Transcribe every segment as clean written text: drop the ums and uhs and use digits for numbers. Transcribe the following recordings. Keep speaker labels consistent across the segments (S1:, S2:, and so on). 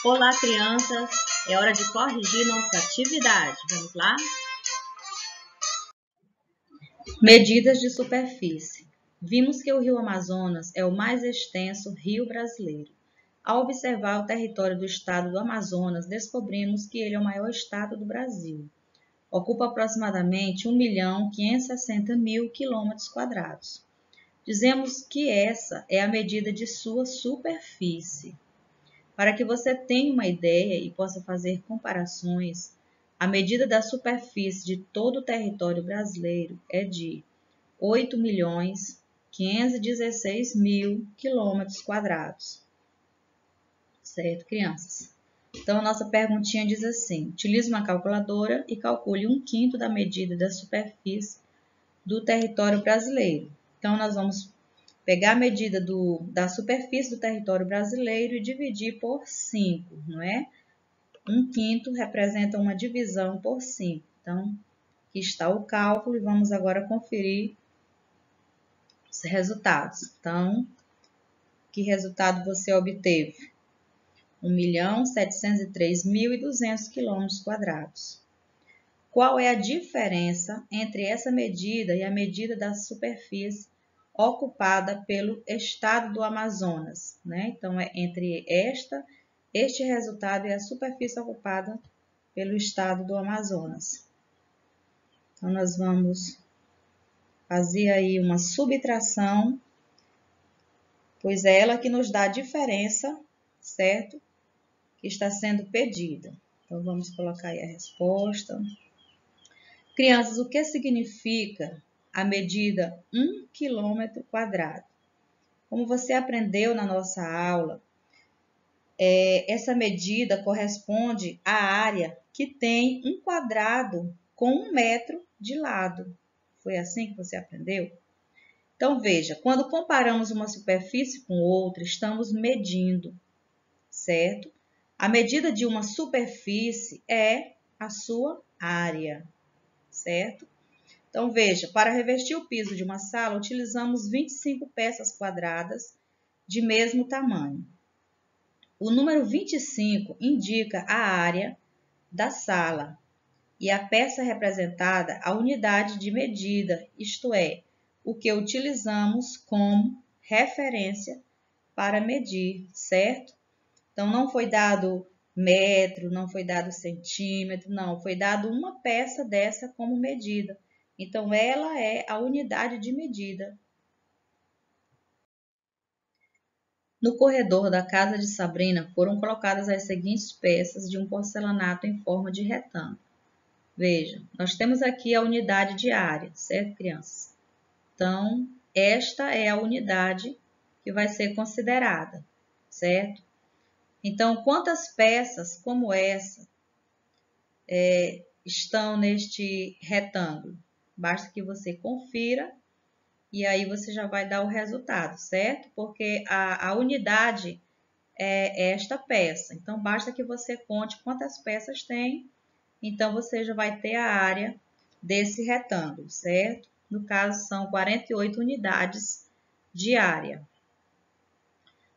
S1: Olá, crianças! É hora de corrigir nossa atividade. Vamos lá? Medidas de superfície. Vimos que o rio Amazonas é o mais extenso rio brasileiro. Ao observar o território do estado do Amazonas, descobrimos que ele é o maior estado do Brasil. Ocupa aproximadamente 1.560.000 km². Dizemos que essa é a medida de sua superfície. Para que você tenha uma ideia e possa fazer comparações, a medida da superfície de todo o território brasileiro é de 8.516.000 km². Certo, crianças? Então, a nossa perguntinha diz assim: utilize uma calculadora e calcule 1/5 da medida da superfície do território brasileiro. Então, nós vamos pegar a medida da superfície do território brasileiro e dividir por 5, não é? 1/5 representa uma divisão por 5. Então, aqui está o cálculo e vamos agora conferir os resultados. Então, que resultado você obteve? 1.703.200 km². Qual é a diferença entre essa medida e a medida da superfície ocupada pelo estado do Amazonas, né? Então, é entre este resultado e a superfície ocupada pelo estado do Amazonas. Então, nós vamos fazer aí uma subtração, pois é ela que nos dá a diferença, certo? Que está sendo pedida. Então, vamos colocar aí a resposta. Crianças, o que significa a medida 1 km²? Como você aprendeu na nossa aula, essa medida corresponde à área que tem um quadrado com 1 metro de lado. Foi assim que você aprendeu? Então, veja, quando comparamos uma superfície com outra, estamos medindo, certo? A medida de uma superfície é a sua área, certo? Então, veja, para revestir o piso de uma sala, utilizamos 25 peças quadradas de mesmo tamanho. O número 25 indica a área da sala e a peça representada a unidade de medida, isto é, o que utilizamos como referência para medir, certo? Então, não foi dado metro, não foi dado centímetro, não, foi dado uma peça dessa como medida. Então, ela é a unidade de medida. No corredor da casa de Sabrina foram colocadas as seguintes peças de um porcelanato em forma de retângulo. Veja, nós temos aqui a unidade de área, certo, crianças? Então, esta é a unidade que vai ser considerada, certo? Então, quantas peças como essa estão neste retângulo? Basta que você confira e aí você já vai dar o resultado, certo? Porque a unidade é esta peça. Então, basta que você conte quantas peças tem. Então, você já vai ter a área desse retângulo, certo? No caso, são 48 unidades de área.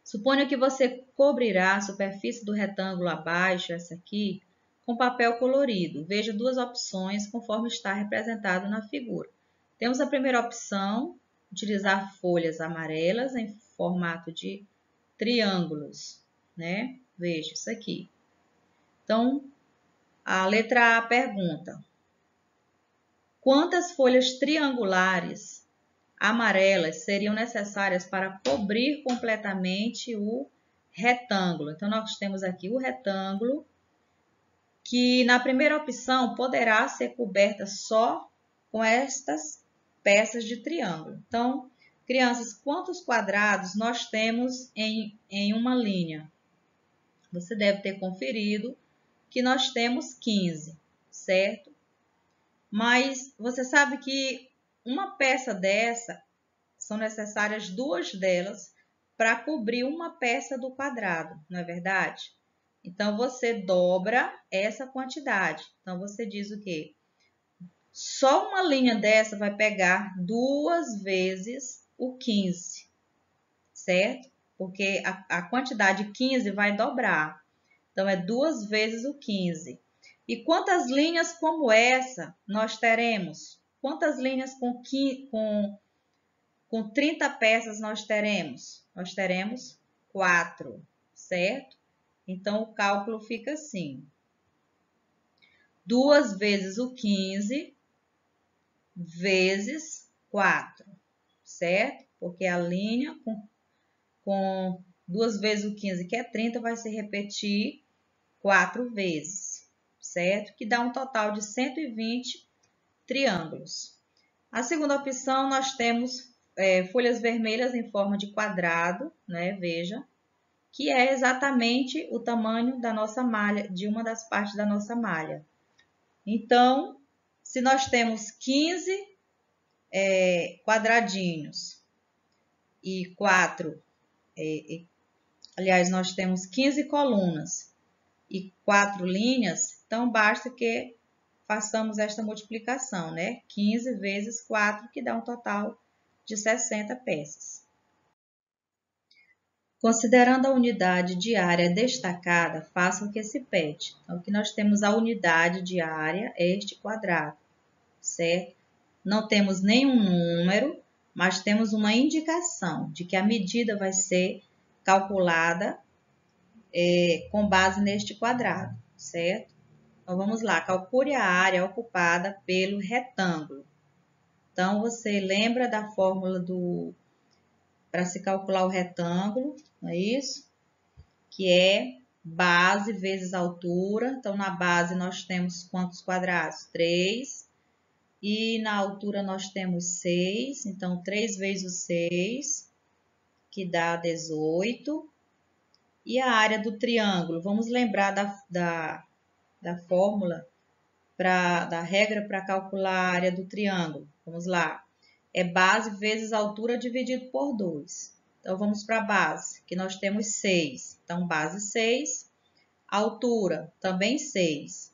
S1: Suponha que você cobrirá a superfície do retângulo abaixo, essa aqui, com papel colorido. Veja duas opções conforme está representado na figura. Temos a primeira opção, utilizar folhas amarelas em formato de triângulos, né? Veja isso aqui. Então, a letra A pergunta: quantas folhas triangulares amarelas seriam necessárias para cobrir completamente o retângulo? Então, nós temos aqui o retângulo, que na primeira opção poderá ser coberta só com estas peças de triângulo. Então, crianças, quantos quadrados nós temos em uma linha? Você deve ter conferido que nós temos 15, certo? Mas você sabe que uma peça dessa, são necessárias 2 delas para cobrir uma peça do quadrado, não é verdade? Então, você dobra essa quantidade. Então, você diz o quê? Só uma linha dessa vai pegar 2 vezes o 15, certo? Porque a quantidade 15 vai dobrar. Então, é 2 vezes o 15. E quantas linhas como essa nós teremos? Quantas linhas com 30 peças nós teremos? Nós teremos 4, certo? Então, o cálculo fica assim. 2 vezes o 15 vezes 4, certo? Porque a linha com 2 vezes o 15, que é 30, vai se repetir 4 vezes, certo? Que dá um total de 120 triângulos. A segunda opção, nós temos folhas vermelhas em forma de quadrado, né? Veja, que é exatamente o tamanho da nossa malha, de uma das partes da nossa malha. Então, se nós temos 15 quadradinhos e 4, aliás, nós temos 15 colunas e 4 linhas, então basta que façamos esta multiplicação, né? 15 vezes 4, que dá um total de 60 peças. Considerando a unidade de área destacada, faça o que se pede. Então, aqui nós temos a unidade de área, é este quadrado, certo? Não temos nenhum número, mas temos uma indicação de que a medida vai ser calculada com base neste quadrado, certo? Então, vamos lá, calcule a área ocupada pelo retângulo. Então, você lembra da fórmula para se calcular o retângulo, não é isso? Que é base vezes altura. Então, na base nós temos quantos quadrados? 3. E na altura nós temos 6. Então, 3 vezes o 6, que dá 18. E a área do triângulo? Vamos lembrar da fórmula, da regra para calcular a área do triângulo. Vamos lá. É base vezes altura dividido por 2. Então, vamos para a base, que nós temos 6. Então, base 6. Altura, também 6.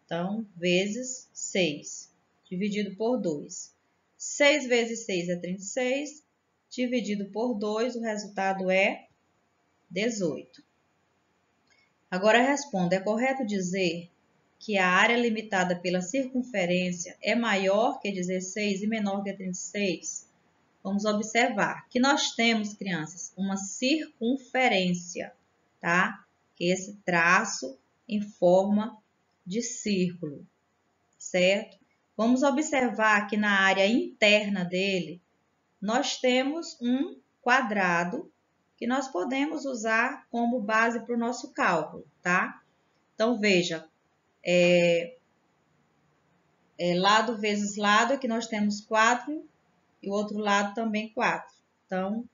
S1: Então, vezes 6, dividido por 2. 6 vezes 6 é 36. Dividido por 2, o resultado é 18. Agora, responda, é correto dizer que a área limitada pela circunferência é maior que 16 e menor que 36? Vamos observar que nós temos, crianças, uma circunferência, tá? Que é esse traço em forma de círculo, certo? Vamos observar que na área interna dele, nós temos um quadrado que nós podemos usar como base para o nosso cálculo, tá? Então, veja, lado vezes lado, aqui nós temos 4 e o outro lado também 4. Então,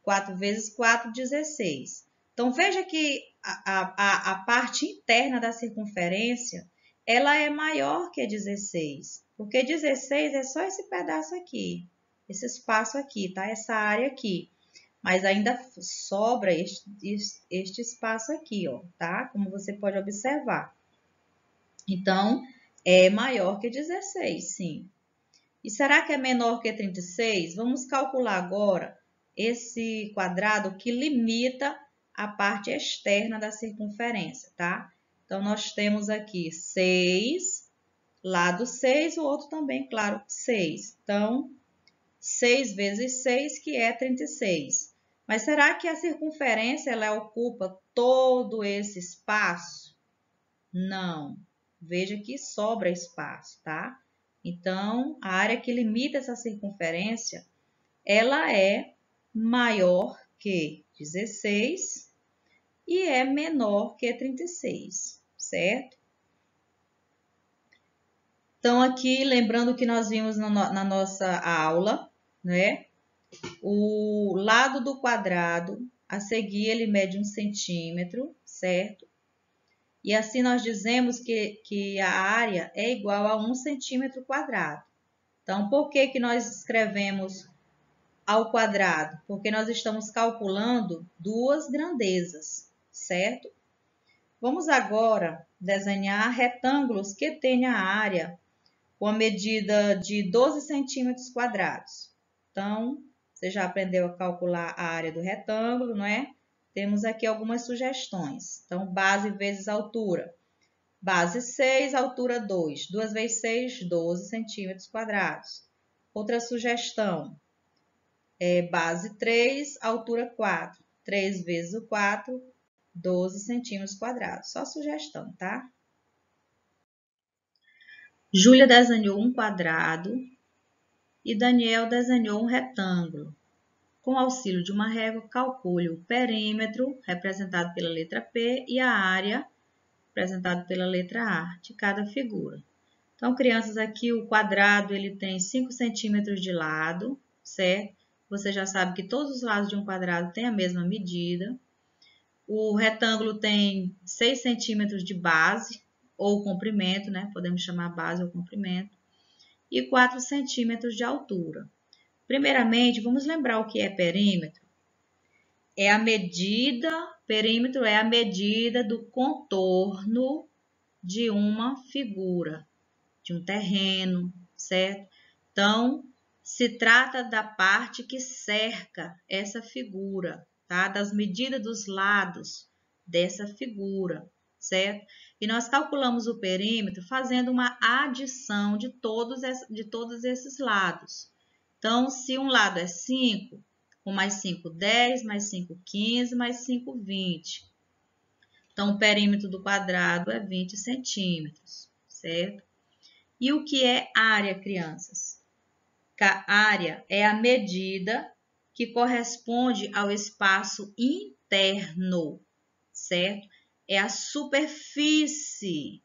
S1: 4 vezes 4, 16. Então, veja que a parte interna da circunferência, ela é maior que 16, porque 16 é só esse pedaço aqui, esse espaço aqui, tá? Essa área aqui. Mas ainda sobra este espaço aqui, ó, tá? Como você pode observar. Então, é maior que 16, sim. E será que é menor que 36? Vamos calcular agora esse quadrado que limita a parte externa da circunferência, tá? Então, nós temos aqui 6, lado 6, o outro também, claro, 6. Então, 6 vezes 6, que é 36. Mas será que a circunferência ela ocupa todo esse espaço? Não. Veja que sobra espaço, tá? Então, a área que limita essa circunferência, ela é maior que 16 e é menor que 36, certo? Então, aqui, lembrando que nós vimos na nossa aula, né? O lado do quadrado, a seguir, ele mede 1 centímetro, certo? E assim nós dizemos que a área é igual a 1 centímetro quadrado. Então, por que nós escrevemos ao quadrado? Porque nós estamos calculando duas grandezas, certo? Vamos agora desenhar retângulos que tenham a área com a medida de 12 centímetros quadrados. Então, você já aprendeu a calcular a área do retângulo, não é? temos aqui algumas sugestões. Então, base vezes altura. Base 6, altura 2. 2 vezes 6, 12 centímetros quadrados. Outra sugestão é base 3, altura 4. 3 vezes o 4, 12 centímetros quadrados. Só sugestão, tá? Júlia desenhou um quadrado e Daniel desenhou um retângulo. Com o auxílio de uma régua, calcule o perímetro, representado pela letra P, e a área, representado pela letra A, de cada figura. Então, crianças, aqui o quadrado ele tem 5 centímetros de lado, certo? Você já sabe que todos os lados de um quadrado têm a mesma medida. O retângulo tem 6 centímetros de base, ou comprimento, né? Podemos chamar base ou comprimento. E 4 centímetros de altura. Primeiramente, vamos lembrar o que é perímetro. É a medida, perímetro é a medida do contorno de uma figura, de um terreno, certo? Então, se trata da parte que cerca essa figura, tá? Das medidas dos lados dessa figura, certo? E nós calculamos o perímetro fazendo uma adição de todos esses lados. Então, se um lado é 5, com mais 5, 10, mais 5, 15, mais 5, 20. Então, o perímetro do quadrado é 20 centímetros, certo? E o que é área, crianças? A área é a medida que corresponde ao espaço interno, certo? É a superfície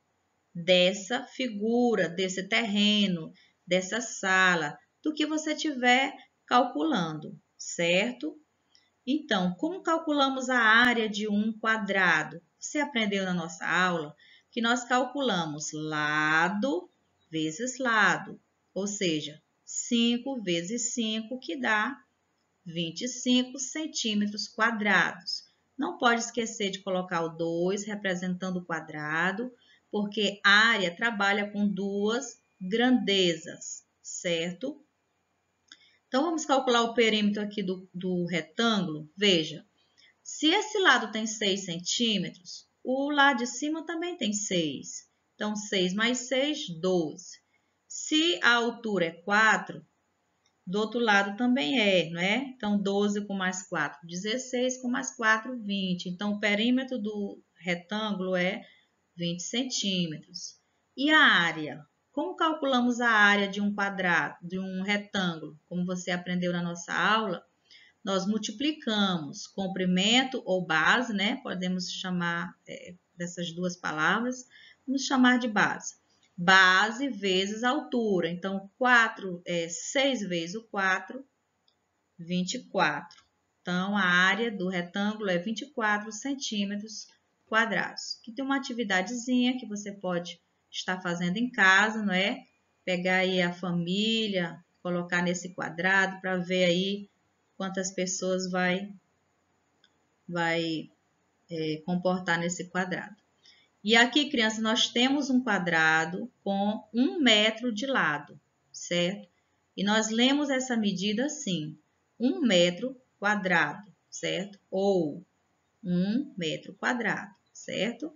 S1: dessa figura, desse terreno, dessa sala, do que você estiver calculando, certo? Então, como calculamos a área de um quadrado? Você aprendeu na nossa aula que nós calculamos lado vezes lado, ou seja, 5 vezes 5, que dá 25 centímetros quadrados. Não pode esquecer de colocar o 2 representando o quadrado, porque área trabalha com duas grandezas, certo? Então, vamos calcular o perímetro aqui do retângulo. Veja, se esse lado tem 6 centímetros, o lado de cima também tem 6. Então, 6 mais 6, 12. Se a altura é 4, do outro lado também é, não é? Então, 12 com mais 4, 16, com mais 4, 20. Então, o perímetro do retângulo é 20 centímetros. E a área? Como calculamos a área de um quadrado, de um retângulo? Como você aprendeu na nossa aula, nós multiplicamos comprimento ou base, né? Podemos chamar dessas duas palavras, vamos chamar de base. Base vezes altura. Então, 6 vezes o 4, 24. Então, a área do retângulo é 24 centímetros quadrados. Aqui tem uma atividadezinha que você pode estar fazendo em casa, não é? Pegar aí a família, colocar nesse quadrado para ver aí quantas pessoas vai comportar nesse quadrado. E aqui, crianças, nós temos um quadrado com 1 metro de lado, certo? E nós lemos essa medida assim, 1 metro quadrado, certo? Ou 1 metro quadrado, certo?